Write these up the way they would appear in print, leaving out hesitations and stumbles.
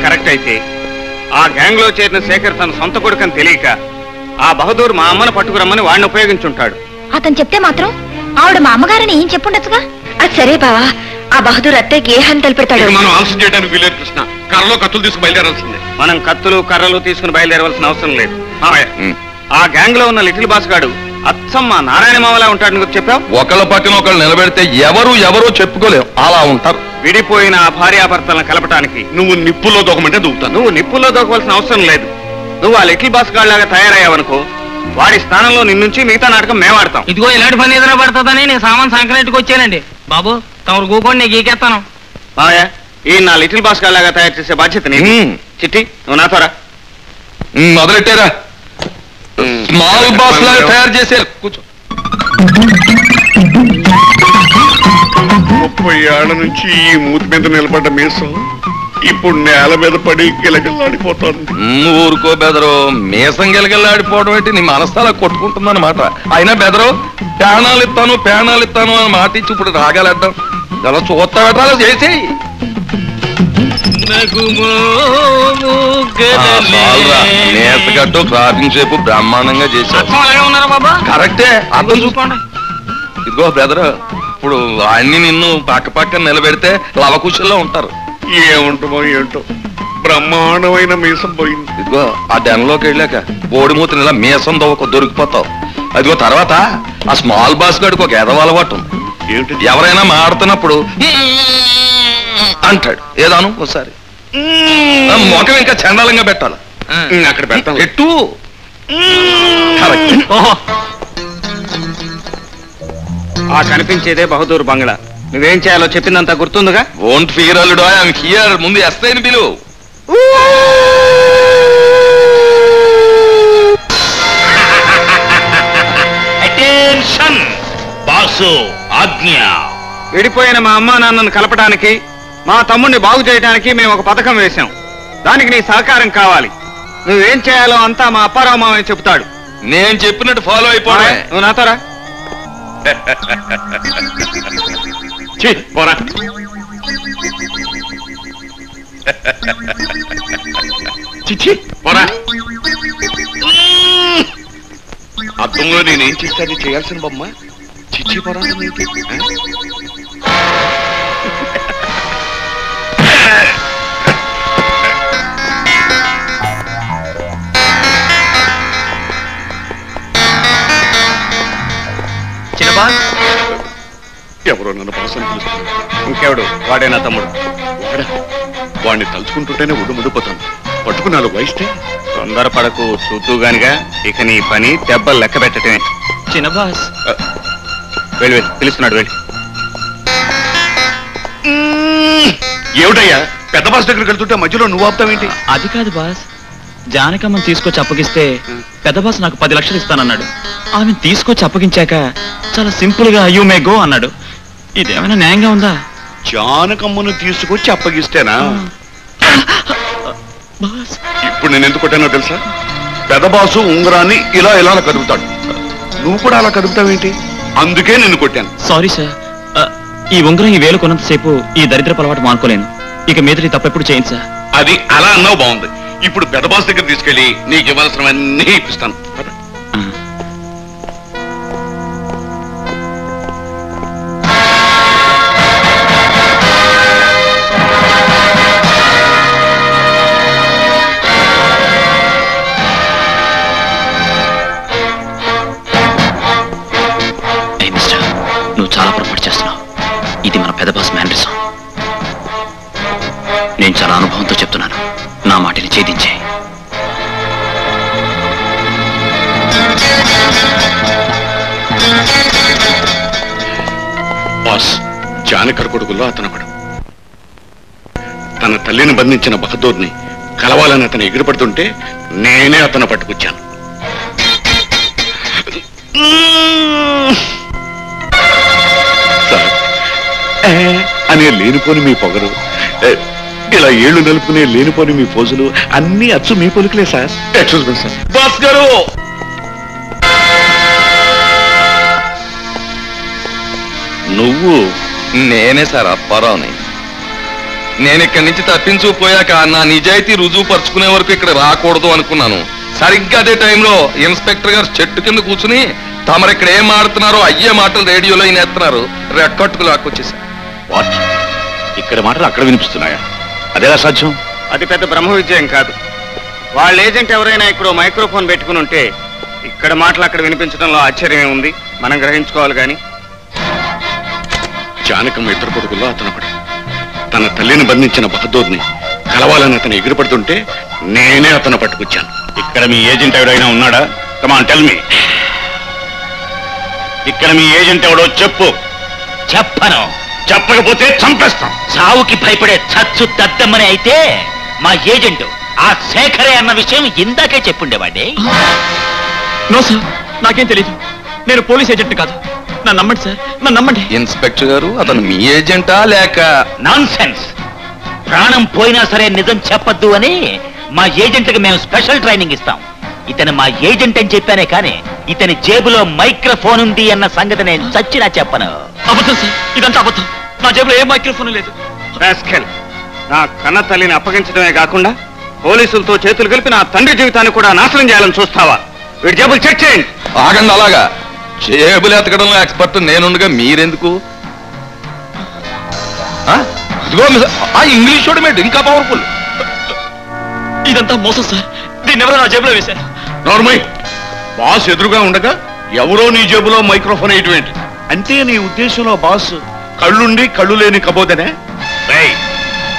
Correct అయితే ఆ gang లో చేరిన శేఖర్ తన సొంత కొడుకని తెలియక ఆ బహదూర్ మా అమ్మను పట్టుకురమ్మని వాడిని ఉపయోగించుంటాడు. అతను చెప్తే మాత్రం ఆవిడ మా అమ్మగారని ఏం చెప్పుండొచ్చుగా. అది సరే బావా, ఆ బహదూర్ అత్తయ్యకి ఏ హాని తలపెడతాడు? మనం ఆలస్యం చేయడానికి వీలేదు కృష్ణ. కర్రలో కత్తులు తీసుకు బయలుదేరాల్సిందే. మనం కత్తులు కర్రలు తీసుకుని బయలుదేరవలసిన అవసరం లేదు. ఆ గ్యాంగ్ లో ఉన్న లిటిల్ బాస్ గాడు అచ్చం మా నారాయణ మామలా ఉంటాడు చెప్పావు. ఒకళ్ళ పక్కన ఒకళ్ళు నిలబెడితే ఎవరో చెప్పుకోలేవు, అలా ఉంటారు. విడిపోయిన ఆ భార్యాభర్తలను కలపటానికి నువ్వు నిప్పుల్లో దూకమంటే దూకుతాను. నువ్వు నిప్పుల్లో దూకవలసిన అవసరం లేదు. నువ్వు ఆ లిటిల్ బాస్ గాడిలాగా తయారయ్యావనుకో, వాడి స్థానంలో నిన్నుంచి మిగతా నాటకం మేమాడతాం. ఇదిగో ఇలాంటి పని ఎదురు పడుతుందని నేను సామాన్ సంక్రాంతికి వచ్చానండి. బాబు తమరు కూకోండి, నేను గీకేస్తాను. మావయ్య, ఈ నా లిటిల్ బాస్ గాడిలాగా తయారు చేసే బాధ్యత నీ. చిట్టి, నువ్వు నాతోరా. మొదలెట్టారా? స్మాల్ బాస్ లాగా తయారు చేసే. కూర్చో. 30 ఏళ్ల నుంచి ఈ మూతి మీద నిలబడ్డ మీసం ఇప్పుడు నేల మీద పడి గిలగిల్లాడిపోతాను. ఊరుకో బెదరు, మీసం గిలగిల్లాడిపోవడం ఏంటి? నీ మనస్తాలా కొట్టుకుంటుందన్నమాట. అయినా బెదరు, పేణాలు ఇస్తాను అని మాట ఇచ్చి ఇప్పుడు రాగలేద్దాం. ఇలా చూస్తాడలా చేసేయి. నేతగట్టు క్రాపింగ్ షేపు బ్రహ్మాండంగా చేశారు. కరెక్టే, అర్థం చూసుకోండి. ఇదిగో బ్రదర్, ఇప్పుడు అన్ని నిన్ను పక్క నిలబెడితే లవకుశల్లో ఉంటారు. ఏముంటుందో ఏంటో, బ్రహ్మాండమైన మీసం పోయింది. ఇదిగో ఆ డెన్లోకి వెళ్ళాక బోడిమూతిని ఇలా మీసం దొరికిపోతావు. అదిగో తర్వాత ఆ స్మాల్ బాస్ గడికి ఒక ఎదవ అలవాటు ఉంది. ఎవరైనా మాడుతున్నప్పుడు అంటాడు. ఏదాను ఒకసారి ముఖం ఇంకా చండాలంగా పెట్టాలి. అక్కడ పెడతాను. ఎట్టు ఆ కనిపించేదే బహదూర్ బంగ్లా. నువ్వేం చేయాలో చెప్పిందంతా గుర్తుందిగా. ఓంట్ ఫియర్ అల్లుడు, ఐఎమ్ హియర్. ముందు ఎస్ఐని పిలువు. అటెన్షన్ బాసు, ఆజ్ఞ. విడిపోయిన మా అమ్మా నాన్నను కలపడానికి, మా తమ్ముడిని బాగు చేయడానికి మేము ఒక పథకం వేశాం. దానికి నీ సహకారం కావాలి. నువ్వేం చేయాలో అంతా మా అప్పారావు మామయ్య చెప్తాడు. నేను చెప్పినట్టు ఫాలో అయిపోవా. నువ్వు నాతోరా. పోరా. చిచ్చి పోరా. అద్దంలో నేనేం చేస్తే అది చేయాల్సిన బొమ్మ. చిచ్చి పోరా. ఎవరో నన్ను బాసని పిలుస్తాను. ఇంకెవడు? వాడే నా తమ్ముడు. వాడిని తలుచుకుంటుంటేనే ఉడుముడిపోతాను. పట్టుకుని 4 వయస్తే. తొందరపడకు, చూద్దుగానిగా. ఇక నీ పని దెబ్బలు లెక్క పెట్టటమే. చిన్న బాస్ వెళ్ళి పిలుస్తున్నాడు, వెళ్ళి. ఏమిటయ్యా, పెద్ద బాస్ దగ్గరికి వెళ్తుంటే మధ్యలో నువ్వు ఆపుతావేంటి? అది కాదు బాస్, జానకమ్మని తీసుకొచ్చి అప్పగిస్తే పెద్ద బాస్ నాకు 10 లక్షలు ఇస్తానన్నాడు. ఆమె తీసుకొచ్చి అప్పగించాక చాలా సింపుల్ గా యూ మే గో అన్నాడు. ఇదేమైనా న్యాయంగా ఉందా? జానకమ్మను తీసుకొచ్చి అప్పగిస్తేనా? ఇప్పుడు నేను ఎందుకు కొట్టానో తెలుసా? పెద్ద బాసు ఉంగరాన్ని ఇలా కదుపుతాడు. నువ్వు కూడా అలా కదుపుతావేంటి? అందుకే నిన్ను కొట్టాను. సారీ సార్, ఈ ఉంగరం ఈ వేలు కొన్నంతసేపు ఈ దరిద్రపు అలవాటు మానుకోలేను. ఇక మీద తప్పెప్పుడు చేయండి సార్. అది అలా అన్నావు, బాగుంది. ఇప్పుడు పెద్ద బాస్ దగ్గర తీసుకెళ్ళి నీకు ఇవ్వాల్సినవన్నీ ఇప్పిస్తాను. నువ్వు చాలా పొరపాటు చేస్తున్నావు. ఇది మన పెద్ద బాస్ మేనరిజం. నేను చాలా అనుభవంతో చెప్తున్నాను. నా మాటని ఛేదించే. బాస్, జానకర్ కొడుకుల్లో అతనొకడు. తన తల్లిని బంధించిన బహదూర్ని కలవాలని అతను ఎగిరిపడుతుంటే నేనే అతను పట్టుకొచ్చాను. సార్ అనే లేనిపోని మీ పొగరు, ఇలా ఏళ్లు నలుపుకునే లేనిపోని మీ పోజులు అన్ని అచ్చు మీ పొలికలే sir. Excuse me sir. Boss గారు, నువ్వు? నేనే సార్, అప్పారావుని. నేను ఇక్కడి నుంచి తప్పించుకుపోయాక నా నిజాయితీ రుజువు పరుచుకునే వరకు ఇక్కడ రాకూడదు అనుకున్నాను. సరిగ్గా అదే టైంలో ఇన్స్పెక్టర్ గారు చెట్టు కింద కూర్చుని తమరు ఇక్కడ ఏం ఆడుతున్నారో అయ్యే మాటలు రేడియోలో నేస్తున్నారు. రెక్కట్టుకు లాక్కొచ్చేసా. వాట్? ఇక్కడ మాటలు అక్కడ వినిపిస్తున్నాయా? అదేలా సాధ్యం? అది పెద్ద బ్రహ్మ విజయం కాదు. వాళ్ళ ఏజెంట్ ఎవరైనా ఇక్కడ మైక్రోఫోన్ పెట్టుకుని ఉంటే ఇక్కడ మాటలు అక్కడ వినిపించడంలో ఆశ్చర్యమే ఉంది. మనం గ్రహించుకోవాలి. కానీ జానకమ్మ ఇద్దరు కొడుకుల్లో అతను ఒకడు. తన తల్లిని బంధించిన బహదూర్ని కలవాలని అతను ఎగిరిపడుతుంటే నేనే అతను పట్టుకొచ్చాను. ఇక్కడ మీ ఏజెంట్ ఎవరైనా ఉన్నాడా? Come on tell me. ఇక్కడ మీ ఏజెంట్ ఎవడో చెప్పు. చెప్పను. చెప్పకపోతే చంపేస్తాం. చావుకి భయపడే చచ్చు దద్దమ్మని అయితే మా ఏజెంట్ ఆ శేఖరే అన్న విషయం ఇందాకే చెప్పుండేవాడే. నో సార్, నాకేం తెలీదు. నేను పోలీస్ ఏజెంట్ కాదు. నన్ను నమ్మండి సార్, నన్ను నమ్మండి. ఇన్స్పెక్టర్ గారు, అతను మీ ఏజెంటా లేక? Non sense. ప్రాణం పోయినా సరే నిజం చెప్పద్దు అని మా ఏజెంట్కి మేము స్పెషల్ ట్రైనింగ్ ఇస్తాం. ఇతను మా ఏజెంట్ అని చెప్పానే కానీ ఇతని జేబులో మైక్రోఫోన్ ఉంది అన్న సంగతి నేను చచ్చినా చెప్పను. అబద్ధం సార్, ఇదంతా అబద్ధం. నా జేబులో ఏ మైక్రోఫోన్ లేదు. రాస్కెల్, నా కన్న తల్లిని అప్పగించడమే కాకుండా పోలీసులతో చేతులు కలిపి నా తండ్రి జీవితాన్ని కూడా నాశనం చేయాలని చూస్తావా? వీడి జేబులు చెక్ చేయండి. ఆగండి. అలాగా జేబులు ఎతకడంలో ఎక్స్పర్ట్ నేనుండగా మీరెందుకు? ఇంగ్లీష్ చూడమేంటి ఇంకా పవర్ఫుల్. ఇదంతా మోసం సార్. దీన్ని ఎవరో నా జేబులో వేశారు. నార్మల్ బాస్ ఎదురుగా ఉండగా ఎవరో నీ జేబులో మైక్రోఫోన్ వేయటమేంటి? అంటే నీ ఉద్దేశంలో బాస్ కళ్ళుండి కళ్ళు లేని కబోదనే?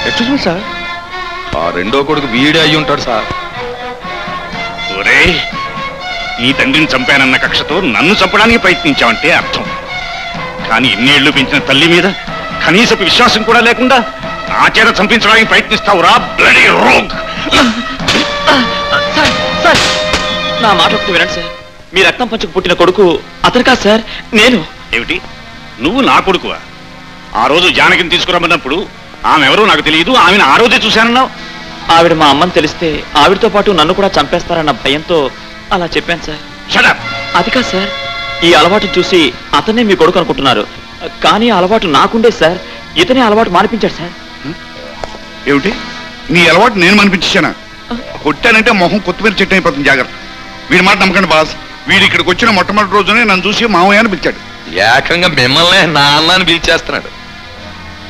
Excuse me sir. ఆ రెండో కొడుకు వీడే అయి ఉంటాడు సార్. ఒరే, నీ తండ్రిని చంపానన్న కక్షతో నన్ను చంపడానికి ప్రయత్నించావంటే అర్థం. కానీ ఎన్నేళ్లు పెంచిన తల్లి మీద కనీసపు విశ్వాసం కూడా లేకుండా నా చేత చంపించడానికి ప్రయత్నిస్తావురా బ్లడీ రోగ్. సార్ సార్, నా మాట ఒకటి వినండి సార్. మీ రక్తం పంచుకు పుట్టిన కొడుకు అతను కాదు సార్, నేను. ఏమిటి, నువ్వు నా కొడుకువా? ఆ రోజు జానకిని తీసుకురమ్మన్నప్పుడు ఆమె ఎవరో నాకు తెలియదు, ఆమెను ఆ రోజే చూశానన్నావు. ఆవిడ మా అమ్మని తెలిస్తే ఆవిడతో పాటు నన్ను కూడా చంపేస్తారన్న భయంతో అలా చెప్పాను సార్. Shut up. అది కాదు సార్, ఈ అలవాటు చూసి అతనే మీ కొడుకు అనుకుంటున్నారు. కానీ ఆ అలవాటు నాకుండే సార్. ఇతనే అలవాటు మానిపించాడు సార్. ఏమిటి, నీ అలవాటు నేను మనిపించానా? కొట్టానంటే మొహం కొత్తిమీర చెట్టు అయిపోతుంది. జాగ్రత్త. వీడి మాట నమ్మకండి బాస్. వీడి ఇక్కడికి వచ్చిన మొట్టమొదటి రోజునే నన్ను చూసి మావయ్య అని పిలిచాడు. ఏకంగా మిమ్మల్ని నాన్న అని పిలిచేస్తున్నాడు.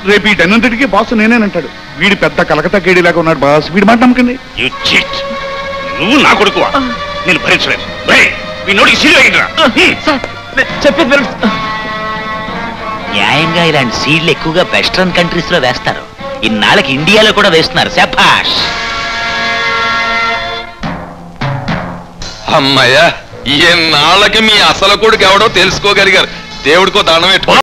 రేపు ఈ టన్నంతటికీ బాస్ నేనేనంటాడు. వీడి పెద్ద కలకత్తా కేడీలాగా ఉన్నాడు బాస్. వీడి మాట నమ్మకండి. You cheat. నువ్వు నా కొడుకువా? నేను భరించలేను. మీ నోటికి సీల్ అయ్యిందిరా. చెప్పేది వినండి. న్యాయంగా ఇలాంటి సీడ్లు ఎక్కువగా వెస్ట్రన్ కంట్రీస్ లో వేస్తారు. ఇన్నాళ్ళకి ఇండియాలో కూడా వేస్తున్నారు. శభాష్. అమ్మయ్యా, ఈ నాళ్ళకి మీ అసలు కొడుకు ఎవడో తెలుసుకోగలిగారు. దేవుడికో దండం పెట్టు.